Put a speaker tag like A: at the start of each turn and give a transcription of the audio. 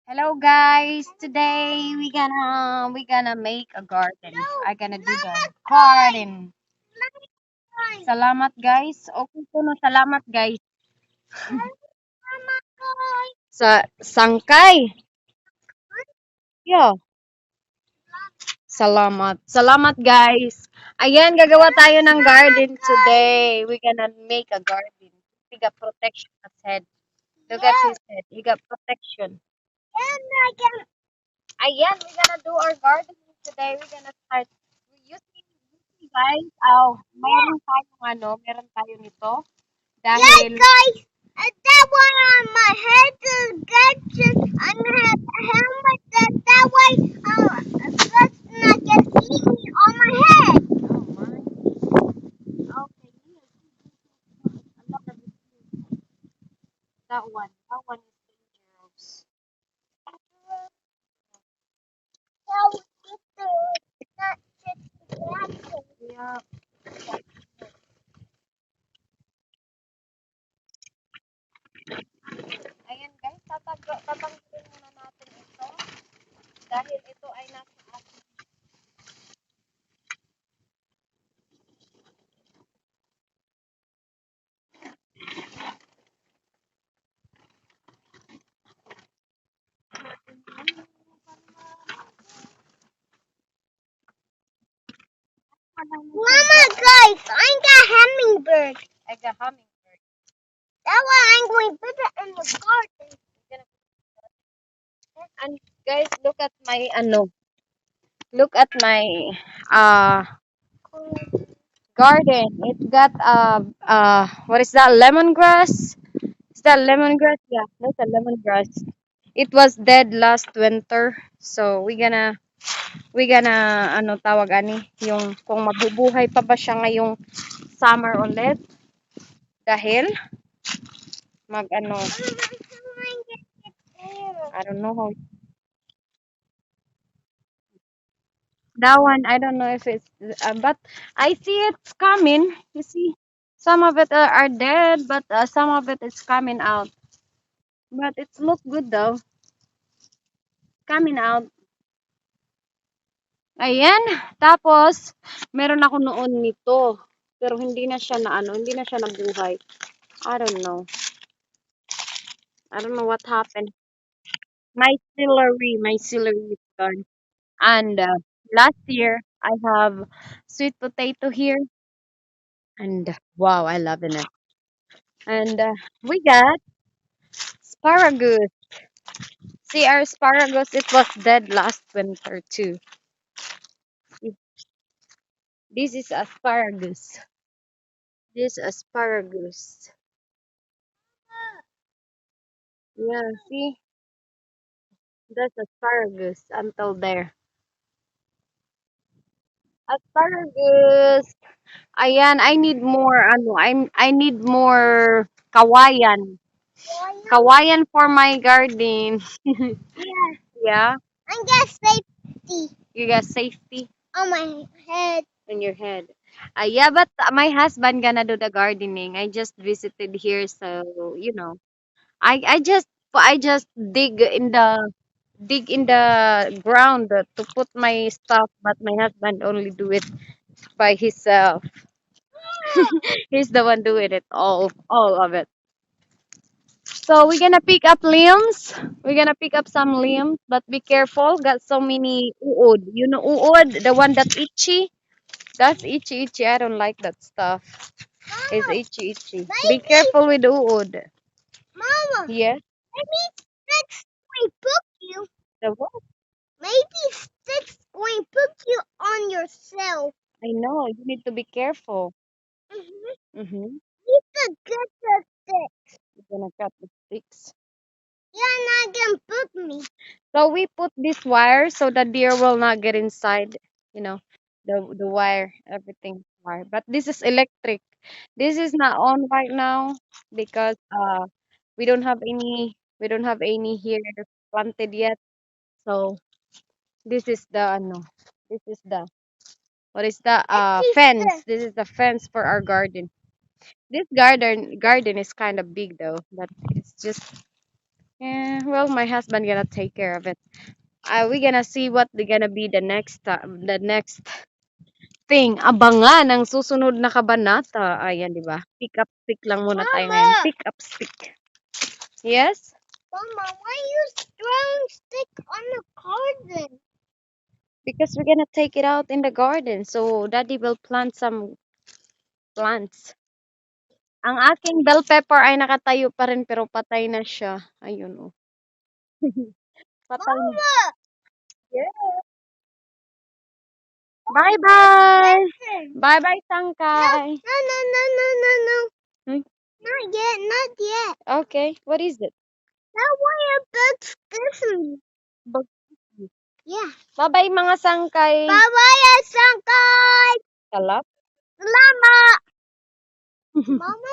A: Hello guys. Today we gonna make a garden. I gonna do the garden. Salamat guys. Okay po no. Salamat guys. Sa sangkay. Yo. Salamat. Salamat guys. Ayan, gagawa tayo ng garden today. We gonna make a garden. We got protection at head. Look at his head. He got protection. Ayan, we're gonna do our gardening today. We're gonna start. You see guys, meron tayo nito. Dahil,
B: That one on my head is good. I'm gonna have a helmet that way. Let's not get eaten on my head.
A: oh my, okay, that one is dangerous.
B: So get the not just the apple.
A: Yeah. Ayan guys, tatanggalin muna natin ito. Dahil ito ay nasa atin.
B: Mama, guys, I got hummingbird.
A: Like a hummingbird.
B: That one I'm going to put it in the garden.
A: And guys, look at my uh garden. It got what is that? Lemongrass? Is that lemongrass? Yeah, that's a lemongrass. It was dead last winter. So we gonna ano tawag ani, yung kung mabubuhay pa ba siya ngayong summer ulit dahil mag ano, I don't know how that one. I don't know if it's but I see it's coming. You see, some of it are dead, but some of it is coming out. But it's look good though, coming out. Ayan. Tapos, meron ako noon nito. Pero hindi na siya nabuhay. I don't know. I don't know what happened. My celery is gone. And last year, I have sweet potato here. And wow, I love it. And we got asparagus. See, our asparagus, it was dead last winter too. This is asparagus. This asparagus. Yeah, see? That's asparagus until there. Asparagus. Ayan, I need more kawayan. Kawayan for my garden.
B: Yeah,
A: Yeah,
B: I got safety
A: you got safety
B: on my head.
A: in your head. Yeah, but my husband gonna do the gardening. I just visited here, so I just dig in the ground to put my stuff, but my husband only do it by himself. He's the one doing it all of it. So we're gonna pick up limbs. We're gonna pick up some limbs, but be careful. Got so many uod. You know uod, the one that's itchy. That's itchy. I don't like that stuff. It's
B: Mama,
A: itchy. Be
B: maybe,
A: careful with uod.
B: Mama,
A: Yes.
B: maybe sticks going poke you.
A: The what?
B: Maybe sticks going poke you on yourself.
A: I know. You need to be careful.
B: Mm-hmm.
A: Mm-hmm.
B: You could get the stick.
A: You're gonna cut the sticks.
B: You're not gonna poke me.
A: So we put this wire so the deer will not get inside. You know, the wire, everything wire. But this is electric. This is not on right now because we don't have any here planted yet. So this is the no. This is the what is the
B: Empty
A: fence.
B: stick.
A: This is the fence for our garden. This garden is kind of big though, but it's just Yeah, well, my husband gonna take care of it. We gonna see what they gonna be the next time, the next thing. Abangan ang susunod na kabanata. Ayan, di ba? Pick up stick lang muna tayo ngayon.
B: Mama,
A: Pick up stick. Yes?
B: Mama, why are you throwing stick on the garden?
A: Because we're gonna take it out in the garden. So, Daddy will plant some plants. Ang aking bell pepper ay nakatayo pa rin pero patay na siya. Ayun, oh. Patay na.
B: Mama,
A: Yeah. Bye-bye!
B: listen.
A: Bye-bye,
B: No,
A: Sangkay!
B: no, no, no, no, no, no.
A: Hmm?
B: Not yet, not yet.
A: Okay, what is it?
B: That way a bug's kissing.
A: Bag-
B: Yeah.
A: Bye-bye, mga Sangkay!
B: Bye-bye, Sangkay.
A: Kalap?
B: Salamat. Mama,